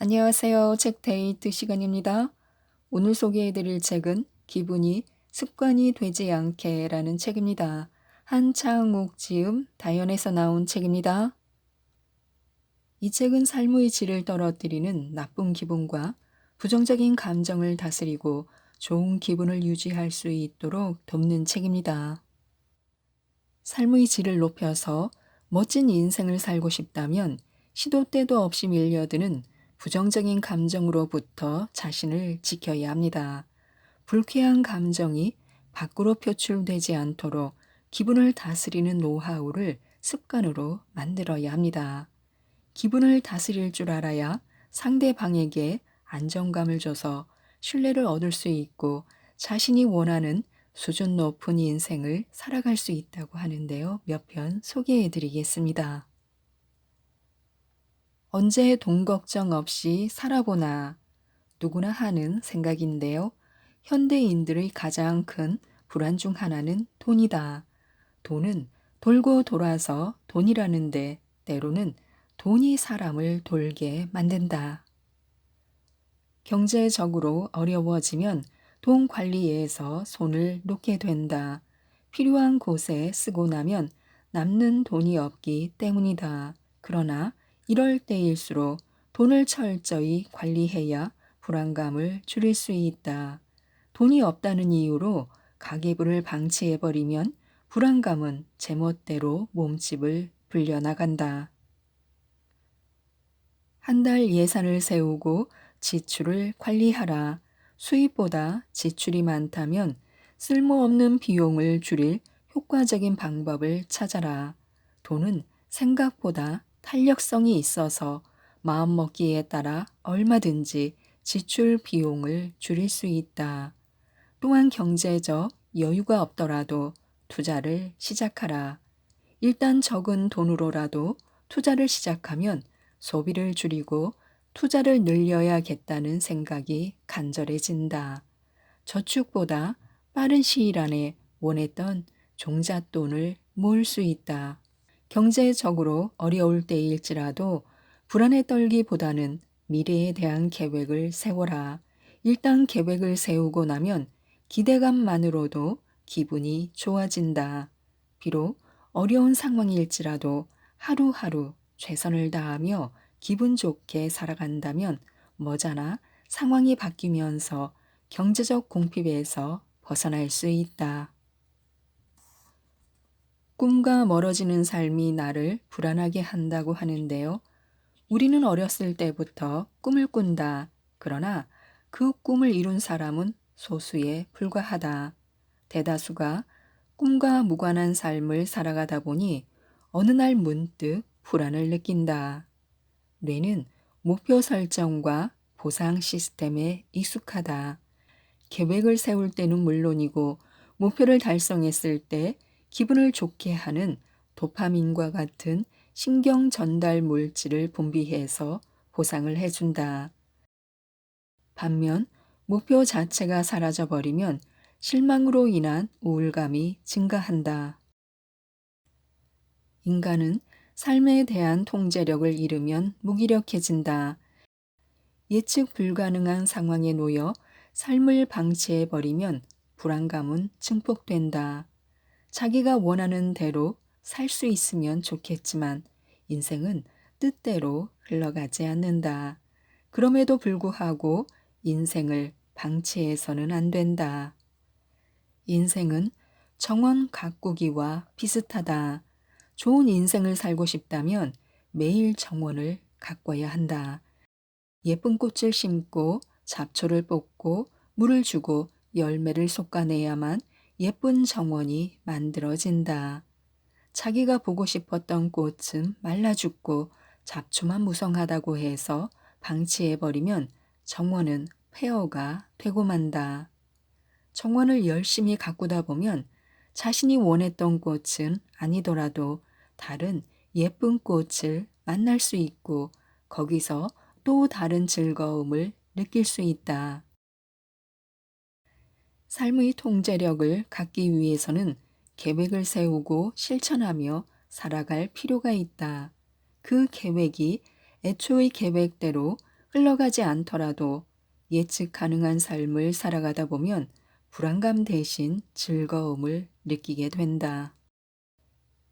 안녕하세요. 책 데이트 시간입니다. 오늘 소개해드릴 책은 기분이 습관이 되지 않게라는 책입니다. 한창욱 지음 다연에서 나온 책입니다. 이 책은 삶의 질을 떨어뜨리는 나쁜 기분과 부정적인 감정을 다스리고 좋은 기분을 유지할 수 있도록 돕는 책입니다. 삶의 질을 높여서 멋진 인생을 살고 싶다면 시도 때도 없이 밀려드는 부정적인 감정으로부터 자신을 지켜야 합니다. 불쾌한 감정이 밖으로 표출되지 않도록 기분을 다스리는 노하우를 습관으로 만들어야 합니다. 기분을 다스릴 줄 알아야 상대방에게 안정감을 줘서 신뢰를 얻을 수 있고 자신이 원하는 수준 높은 인생을 살아갈 수 있다고 하는데요. 몇 편 소개해 드리겠습니다. 언제 돈 걱정 없이 살아보나 누구나 하는 생각인데요. 현대인들의 가장 큰 불안 중 하나는 돈이다. 돈은 돌고 돌아서 돈이라는데 때로는 돈이 사람을 돌게 만든다. 경제적으로 어려워지면 돈 관리에서 손을 놓게 된다. 필요한 곳에 쓰고 나면 남는 돈이 없기 때문이다. 그러나 이럴 때일수록 돈을 철저히 관리해야 불안감을 줄일 수 있다. 돈이 없다는 이유로 가계부를 방치해버리면 불안감은 제멋대로 몸집을 불려나간다. 한 달 예산을 세우고 지출을 관리하라. 수입보다 지출이 많다면 쓸모없는 비용을 줄일 효과적인 방법을 찾아라. 돈은 생각보다 탄력성이 있어서 마음먹기에 따라 얼마든지 지출 비용을 줄일 수 있다. 또한 경제적 여유가 없더라도 투자를 시작하라. 일단 적은 돈으로라도 투자를 시작하면 소비를 줄이고 투자를 늘려야겠다는 생각이 간절해진다. 저축보다 빠른 시일 안에 원했던 종잣돈을 모을 수 있다. 경제적으로 어려울 때일지라도 불안에 떨기보다는 미래에 대한 계획을 세워라. 일단 계획을 세우고 나면 기대감만으로도 기분이 좋아진다. 비록 어려운 상황일지라도 하루하루 최선을 다하며 기분 좋게 살아간다면 머지않아 상황이 바뀌면서 경제적 공핍에서 벗어날 수 있다. 꿈과 멀어지는 삶이 나를 불안하게 한다고 하는데요. 우리는 어렸을 때부터 꿈을 꾼다. 그러나 그 꿈을 이룬 사람은 소수에 불과하다. 대다수가 꿈과 무관한 삶을 살아가다 보니 어느 날 문득 불안을 느낀다. 뇌는 목표 설정과 보상 시스템에 익숙하다. 계획을 세울 때는 물론이고 목표를 달성했을 때 기분을 좋게 하는 도파민과 같은 신경 전달 물질을 분비해서 보상을 해준다. 반면 목표 자체가 사라져버리면 실망으로 인한 우울감이 증가한다. 인간은 삶에 대한 통제력을 잃으면 무기력해진다. 예측 불가능한 상황에 놓여 삶을 방치해버리면 불안감은 증폭된다. 자기가 원하는 대로 살 수 있으면 좋겠지만 인생은 뜻대로 흘러가지 않는다. 그럼에도 불구하고 인생을 방치해서는 안 된다. 인생은 정원 가꾸기와 비슷하다. 좋은 인생을 살고 싶다면 매일 정원을 가꿔야 한다. 예쁜 꽃을 심고 잡초를 뽑고 물을 주고 열매를 솎아내야만 예쁜 정원이 만들어진다. 자기가 보고 싶었던 꽃은 말라 죽고 잡초만 무성하다고 해서 방치해버리면 정원은 폐허가 되고 만다. 정원을 열심히 가꾸다 보면 자신이 원했던 꽃은 아니더라도 다른 예쁜 꽃을 만날 수 있고 거기서 또 다른 즐거움을 느낄 수 있다. 삶의 통제력을 갖기 위해서는 계획을 세우고 실천하며 살아갈 필요가 있다. 그 계획이 애초의 계획대로 흘러가지 않더라도 예측 가능한 삶을 살아가다 보면 불안감 대신 즐거움을 느끼게 된다.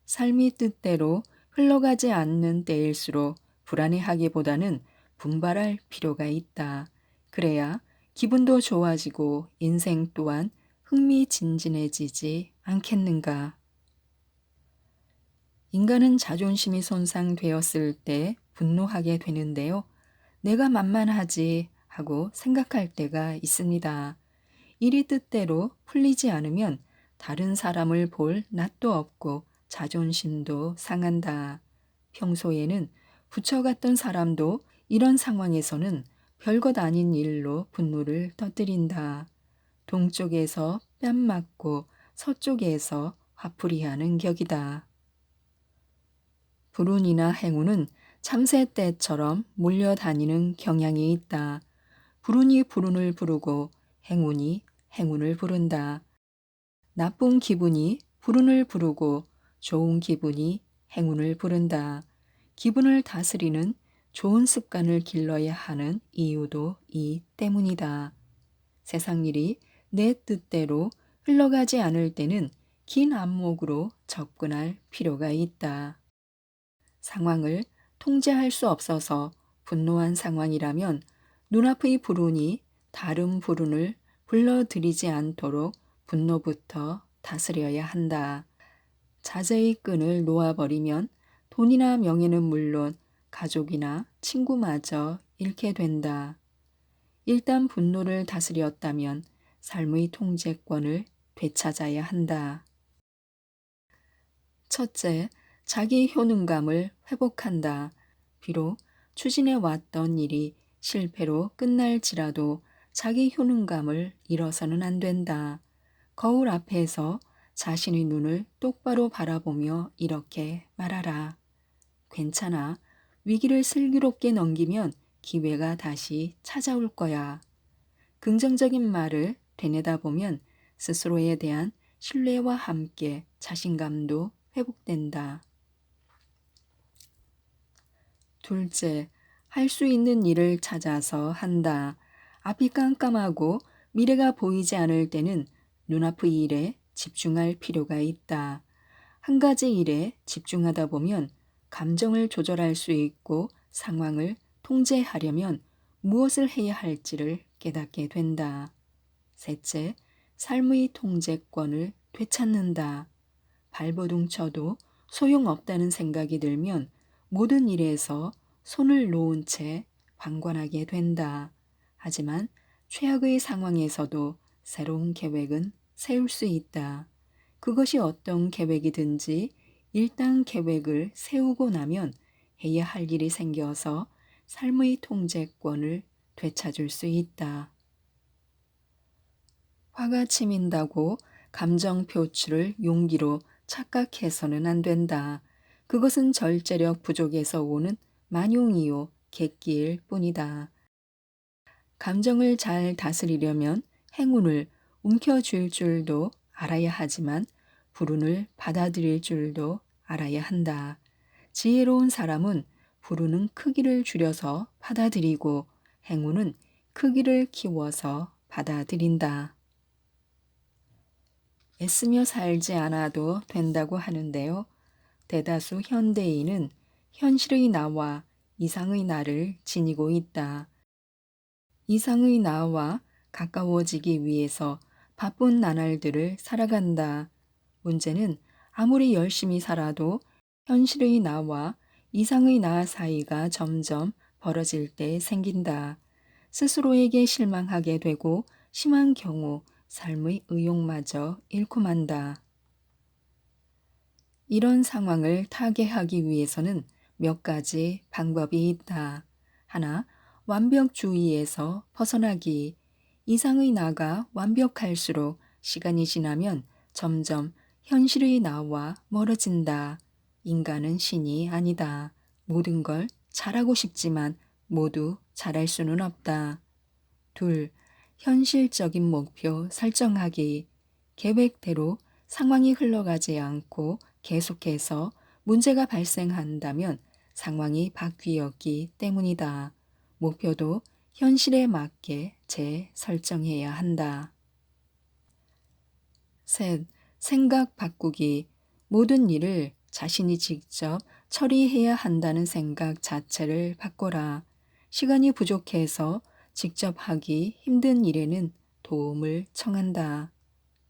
삶이 뜻대로 흘러가지 않는 때일수록 불안해하기보다는 분발할 필요가 있다. 그래야 기분도 좋아지고 인생 또한 흥미진진해지지 않겠는가. 인간은 자존심이 손상되었을 때 분노하게 되는데요. 내가 만만하지 하고 생각할 때가 있습니다. 일이 뜻대로 풀리지 않으면 다른 사람을 볼 낯도 없고 자존심도 상한다. 평소에는 부처같던 사람도 이런 상황에서는 별것 아닌 일로 분노를 터뜨린다. 동쪽에서 뺨 맞고 서쪽에서 화풀이하는 격이다. 불운이나 행운은 참새 떼처럼 몰려다니는 경향이 있다. 불운이 불운을 부르고 행운이 행운을 부른다. 나쁜 기분이 불운을 부르고 좋은 기분이 행운을 부른다. 기분을 다스리는 좋은 습관을 길러야 하는 이유도 이 때문이다. 세상 일이 내 뜻대로 흘러가지 않을 때는 긴 안목으로 접근할 필요가 있다. 상황을 통제할 수 없어서 분노한 상황이라면 눈앞의 불운이 다른 불운을 불러들이지 않도록 분노부터 다스려야 한다. 자제의 끈을 놓아버리면 돈이나 명예는 물론 가족이나 친구마저 잃게 된다. 일단 분노를 다스렸다면 삶의 통제권을 되찾아야 한다. 첫째, 자기 효능감을 회복한다. 비록 추진해 왔던 일이 실패로 끝날지라도 자기 효능감을 잃어서는 안 된다. 거울 앞에서 자신의 눈을 똑바로 바라보며 이렇게 말하라. 괜찮아. 위기를 슬기롭게 넘기면 기회가 다시 찾아올 거야. 긍정적인 말을 되뇌다 보면 스스로에 대한 신뢰와 함께 자신감도 회복된다. 둘째, 할 수 있는 일을 찾아서 한다. 앞이 깜깜하고 미래가 보이지 않을 때는 눈앞의 일에 집중할 필요가 있다. 한 가지 일에 집중하다 보면 감정을 조절할 수 있고 상황을 통제하려면 무엇을 해야 할지를 깨닫게 된다. 셋째, 삶의 통제권을 되찾는다. 발버둥 쳐도 소용없다는 생각이 들면 모든 일에서 손을 놓은 채 방관하게 된다. 하지만 최악의 상황에서도 새로운 계획은 세울 수 있다. 그것이 어떤 계획이든지 일단 계획을 세우고 나면 해야 할 일이 생겨서 삶의 통제권을 되찾을 수 있다. 화가 치민다고 감정 표출을 용기로 착각해서는 안 된다. 그것은 절제력 부족에서 오는 만용이요 객기일 뿐이다. 감정을 잘 다스리려면 행운을 움켜쥘 줄도 알아야 하지만 불운을 받아들일 줄도 알아야 한다. 지혜로운 사람은 불운은 크기를 줄여서 받아들이고 행운은 크기를 키워서 받아들인다. 애쓰며 살지 않아도 된다고 하는데요. 대다수 현대인은 현실의 나와 이상의 나를 지니고 있다. 이상의 나와 가까워지기 위해서 바쁜 나날들을 살아간다. 문제는 아무리 열심히 살아도 현실의 나와 이상의 나 사이가 점점 벌어질 때 생긴다. 스스로에게 실망하게 되고 심한 경우 삶의 의욕마저 잃고 만다. 이런 상황을 타개하기 위해서는 몇 가지 방법이 있다. 하나, 완벽주의에서 벗어나기. 이상의 나가 완벽할수록 시간이 지나면 점점 현실의 나와 멀어진다. 인간은 신이 아니다. 모든 걸 잘하고 싶지만 모두 잘할 수는 없다. 둘, 현실적인 목표 설정하기. 계획대로 상황이 흘러가지 않고 계속해서 문제가 발생한다면 상황이 바뀌었기 때문이다. 목표도 현실에 맞게 재설정해야 한다. 셋, 생각 바꾸기. 모든 일을 자신이 직접 처리해야 한다는 생각 자체를 바꿔라. 시간이 부족해서 직접 하기 힘든 일에는 도움을 청한다.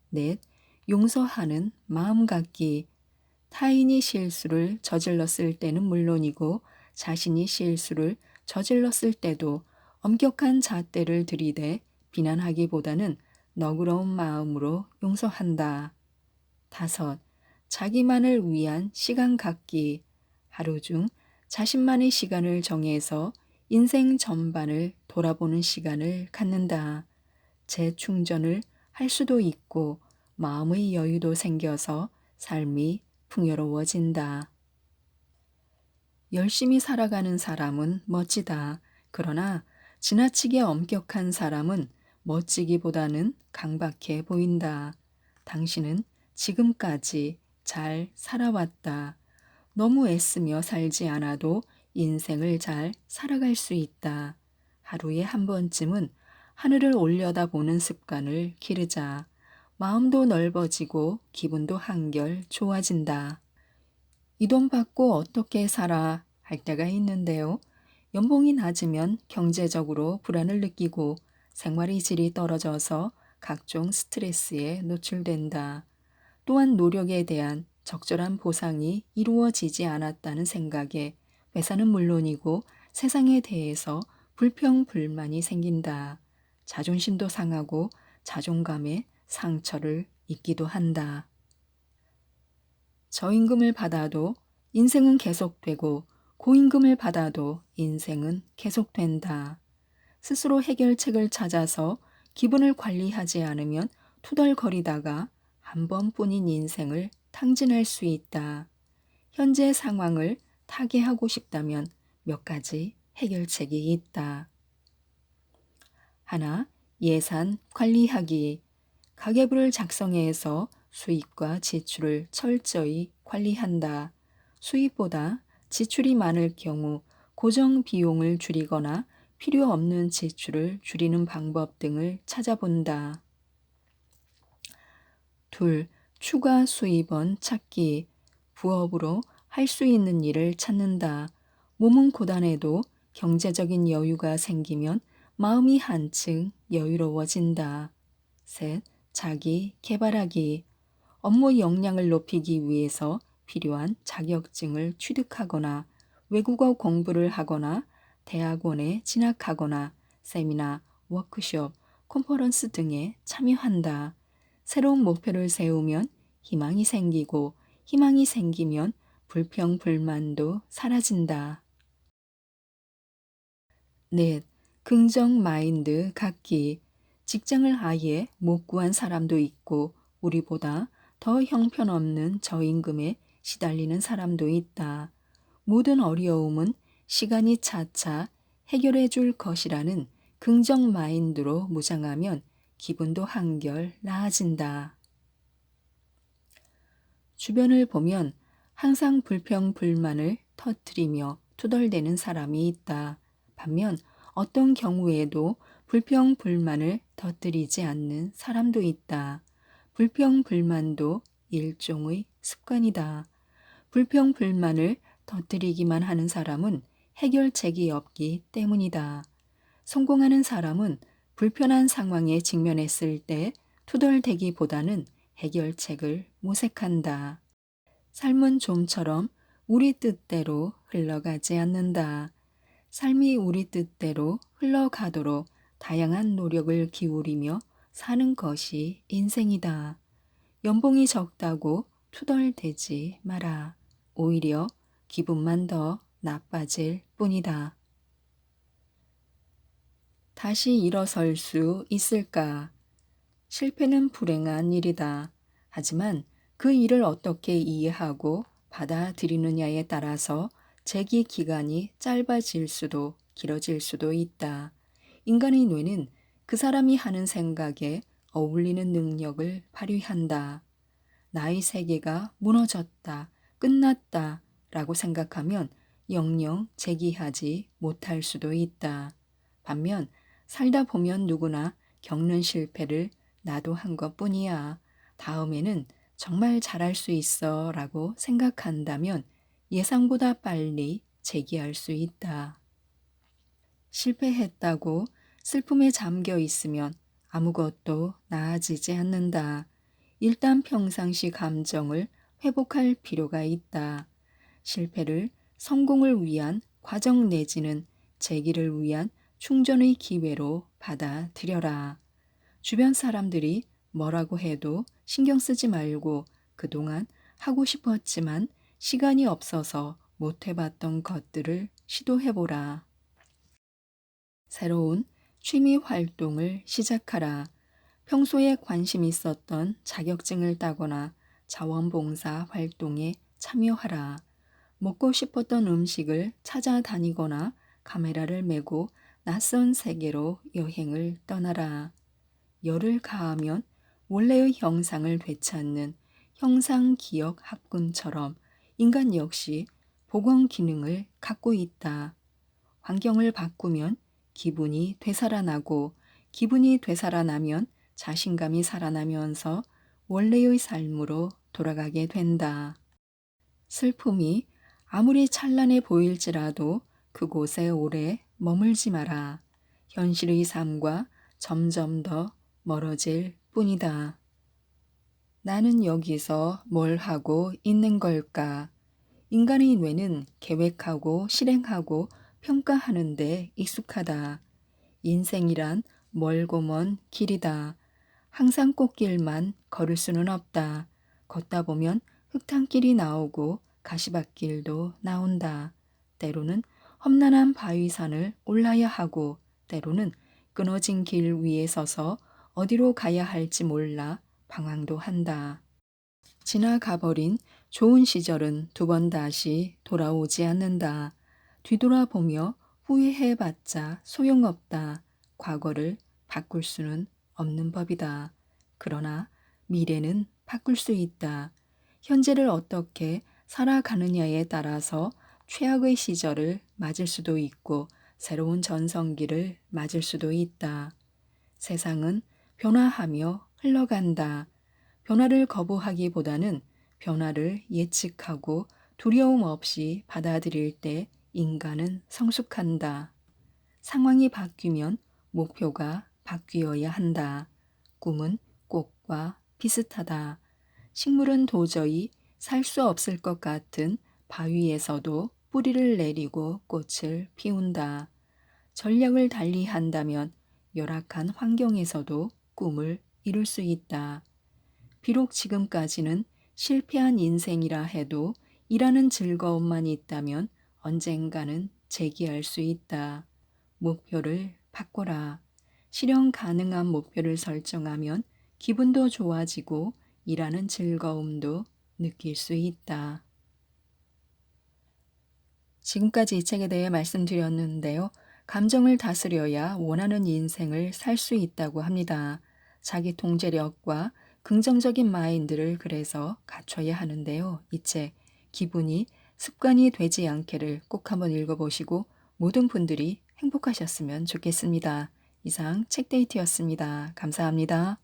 넷, 용서하는 마음 갖기. 타인이 실수를 저질렀을 때는 물론이고 자신이 실수를 저질렀을 때도 엄격한 잣대를 들이대 비난하기보다는 너그러운 마음으로 용서한다. 다섯, 자기만을 위한 시간 갖기. 하루 중 자신만의 시간을 정해서 인생 전반을 돌아보는 시간을 갖는다. 재충전을 할 수도 있고 마음의 여유도 생겨서 삶이 풍요로워진다. 열심히 살아가는 사람은 멋지다. 그러나 지나치게 엄격한 사람은 멋지기보다는 강박해 보인다. 당신은 지금까지 잘 살아왔다. 너무 애쓰며 살지 않아도 인생을 잘 살아갈 수 있다. 하루에 한 번쯤은 하늘을 올려다보는 습관을 기르자. 마음도 넓어지고 기분도 한결 좋아진다. 이 돈 받고 어떻게 살아 할 때가 있는데요. 연봉이 낮으면 경제적으로 불안을 느끼고 생활의 질이 떨어져서 각종 스트레스에 노출된다. 또한 노력에 대한 적절한 보상이 이루어지지 않았다는 생각에 회사는 물론이고 세상에 대해서 불평불만이 생긴다. 자존심도 상하고 자존감에 상처를 입기도 한다. 저임금을 받아도 인생은 계속되고 고임금을 받아도 인생은 계속된다. 스스로 해결책을 찾아서 기분을 관리하지 않으면 투덜거리다가 한 번뿐인 인생을 탕진할 수 있다. 현재 상황을 타개하고 싶다면 몇 가지 해결책이 있다. 하나, 예산 관리하기. 가계부를 작성해서 수입과 지출을 철저히 관리한다. 수입보다 지출이 많을 경우 고정 비용을 줄이거나 필요 없는 지출을 줄이는 방법 등을 찾아본다. 둘, 추가 수입원 찾기. 부업으로 할 수 있는 일을 찾는다. 몸은 고단해도 경제적인 여유가 생기면 마음이 한층 여유로워진다. 셋, 자기 개발하기. 업무 역량을 높이기 위해서 필요한 자격증을 취득하거나 외국어 공부를 하거나 대학원에 진학하거나 세미나, 워크숍, 컨퍼런스 등에 참여한다. 새로운 목표를 세우면 희망이 생기고 희망이 생기면 불평불만도 사라진다. 넷, 긍정 마인드 갖기. 직장을 아예 못 구한 사람도 있고 우리보다 더 형편없는 저임금에 시달리는 사람도 있다. 모든 어려움은 시간이 차차 해결해 줄 것이라는 긍정 마인드로 무장하면 기분도 한결 나아진다. 주변을 보면 항상 불평불만을 터뜨리며 투덜대는 사람이 있다. 반면 어떤 경우에도 불평불만을 터뜨리지 않는 사람도 있다. 불평불만도 일종의 습관이다. 불평불만을 터뜨리기만 하는 사람은 해결책이 없기 때문이다. 성공하는 사람은 불편한 상황에 직면했을 때 투덜대기보다는 해결책을 모색한다. 삶은 좀처럼 우리 뜻대로 흘러가지 않는다. 삶이 우리 뜻대로 흘러가도록 다양한 노력을 기울이며 사는 것이 인생이다. 연봉이 적다고 투덜대지 마라. 오히려 기분만 더 나빠질 뿐이다. 다시 일어설 수 있을까? 실패는 불행한 일이다. 하지만 그 일을 어떻게 이해하고 받아들이느냐에 따라서 재기 기간이 짧아질 수도 길어질 수도 있다. 인간의 뇌는 그 사람이 하는 생각에 어울리는 능력을 발휘한다. 나의 세계가 무너졌다, 끝났다 라고 생각하면 영영 재기하지 못할 수도 있다. 반면 살다 보면 누구나 겪는 실패를 나도 한 것뿐이야. 다음에는 정말 잘할 수 있어 라고 생각한다면 예상보다 빨리 재기할 수 있다. 실패했다고 슬픔에 잠겨 있으면 아무것도 나아지지 않는다. 일단 평상시 감정을 회복할 필요가 있다. 실패를 성공을 위한 과정 내지는 재기를 위한 충전의 기회로 받아들여라. 주변 사람들이 뭐라고 해도 신경 쓰지 말고 그동안 하고 싶었지만 시간이 없어서 못 해봤던 것들을 시도해보라. 새로운 취미 활동을 시작하라. 평소에 관심 있었던 자격증을 따거나 자원봉사 활동에 참여하라. 먹고 싶었던 음식을 찾아다니거나 카메라를 메고 낯선 세계로 여행을 떠나라. 열을 가하면 원래의 형상을 되찾는 형상기억 합군처럼 인간 역시 복원 기능을 갖고 있다. 환경을 바꾸면 기분이 되살아나고 기분이 되살아나면 자신감이 살아나면서 원래의 삶으로 돌아가게 된다. 슬픔이 아무리 찬란해 보일지라도 그곳에 오래 머물지 마라. 현실의 삶과 점점 더 멀어질 뿐이다. 나는 여기서 뭘 하고 있는 걸까? 인간의 뇌는 계획하고 실행하고 평가하는 데 익숙하다. 인생이란 멀고 먼 길이다. 항상 꽃길만 걸을 수는 없다. 걷다 보면 흙탕길이 나오고 가시밭길도 나온다. 때로는 험난한 바위산을 올라야 하고 때로는 끊어진 길 위에 서서 어디로 가야 할지 몰라 방황도 한다. 지나가버린 좋은 시절은 두 번 다시 돌아오지 않는다. 뒤돌아보며 후회해봤자 소용없다. 과거를 바꿀 수는 없는 법이다. 그러나 미래는 바꿀 수 있다. 현재를 어떻게 살아가느냐에 따라서 최악의 시절을 맞을 수도 있고 새로운 전성기를 맞을 수도 있다. 세상은 변화하며 흘러간다. 변화를 거부하기보다는 변화를 예측하고 두려움 없이 받아들일 때 인간은 성숙한다. 상황이 바뀌면 목표가 바뀌어야 한다. 꿈은 꽃과 비슷하다. 식물은 도저히 살 수 없을 것 같은 바위에서도 뿌리를 내리고 꽃을 피운다. 전략을 달리 한다면 열악한 환경에서도 꿈을 이룰 수 있다. 비록 지금까지는 실패한 인생이라 해도 일하는 즐거움만 있다면 언젠가는 재기할 수 있다. 목표를 바꿔라. 실현 가능한 목표를 설정하면 기분도 좋아지고 일하는 즐거움도 느낄 수 있다. 지금까지 이 책에 대해 말씀드렸는데요. 감정을 다스려야 원하는 인생을 살 수 있다고 합니다. 자기 통제력과 긍정적인 마인드를 그래서 갖춰야 하는데요. 이 책, 기분이 습관이 되지 않게를 꼭 한번 읽어보시고 모든 분들이 행복하셨으면 좋겠습니다. 이상 책데이트였습니다. 감사합니다.